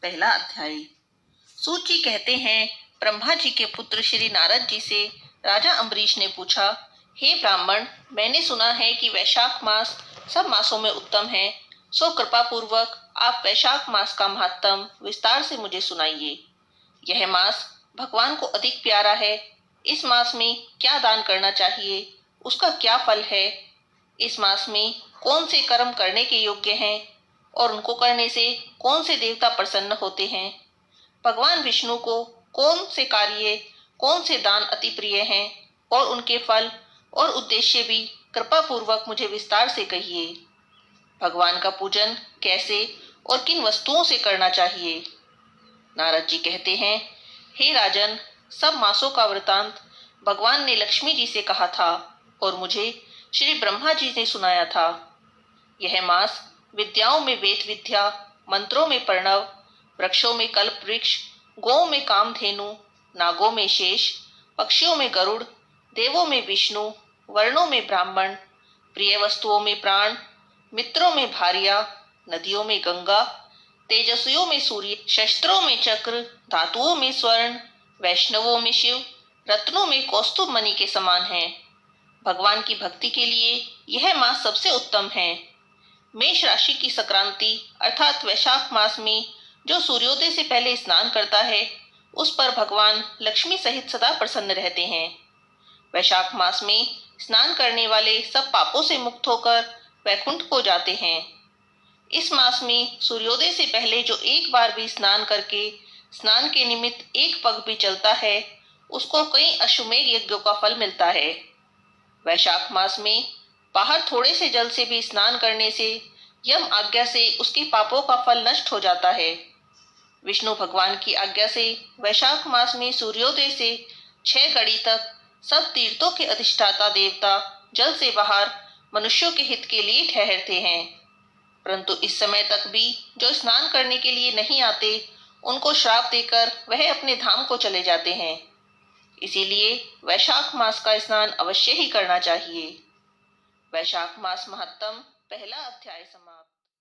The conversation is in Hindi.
पहला अध्याय। सूत जी कहते हैं, ब्रह्मा जी के पुत्र श्री नारद जी से राजा अम्बरीश ने पूछा, हे ब्राह्मण, मैंने सुना है कि वैशाख मास सब मासों में उत्तम है, सो कृपा पूर्वक आप वैशाख मास का महात्म विस्तार से मुझे सुनाइए। यह मास भगवान को अधिक प्यारा है। इस मास में क्या दान करना चाहिए, उसका क्या फल है, इस मास में कौन से कर्म करने के योग्य हैं और उनको करने से कौन से देवता प्रसन्न होते हैं, भगवान विष्णु को कौन से कार्य, कौन से दान अति प्रिय हैं और उनके फल और उद्देश्य भी कृपा पूर्वक मुझे विस्तार से कहिए। भगवान का पूजन कैसे और किन वस्तुओं से करना चाहिए। नारद जी कहते हैं, हे राजन, सब मासों का वृतांत भगवान ने लक्ष्मी जी से कहा था और मुझे श्री ब्रह्मा जी ने सुनाया था। यह मास विद्याओं में वेद विद्या, मंत्रों में प्रणव, वृक्षों में कल्प वृक्ष, गौ में कामधेनु, नागों में शेष, पक्षियों में गरुड़, देवों में विष्णु, वर्णों में ब्राह्मण, प्रिय वस्तुओं में प्राण, मित्रों में भार्या, नदियों में गंगा, तेजस्वियों में सूर्य, शस्त्रों में चक्र, धातुओं में स्वर्ण, वैष्णवों में शिव, रत्नों में कौस्तुभ मणि के समान है। भगवान की भक्ति के लिए यह मास सबसे उत्तम है। मेष राशि की संक्रांति अर्थात वैशाख मास में जो सूर्योदय से पहले स्नान करता है, उस पर भगवान लक्ष्मी सहित सदा प्रसन्न रहते हैं। वैशाख मास में स्नान करने वाले सब पापों से मुक्त होकर वैकुंठ को जाते हैं। इस मास में सूर्योदय से पहले जो एक बार भी स्नान करके स्नान के निमित्त एक पग भी चलता है, उसको कई अश्वमेध यज्ञों का फल मिलता है। वैशाख मास में बाहर थोड़े से जल से भी स्नान करने से यम आज्ञा से उसके पापों का फल नष्ट हो जाता है। विष्णु भगवान की आज्ञा से वैशाख मास में सूर्योदय से 6 घड़ी तक सब तीर्थों के अधिष्ठाता देवता जल से बाहर मनुष्यों के हित के लिए ठहरते हैं, परंतु इस समय तक भी जो स्नान करने के लिए नहीं आते, उनको श्राप देकर वह अपने धाम को चले जाते हैं। इसीलिए वैशाख मास का स्नान अवश्य ही करना चाहिए। वैशाख मास महत्तम पहला अध्याय समाप्त।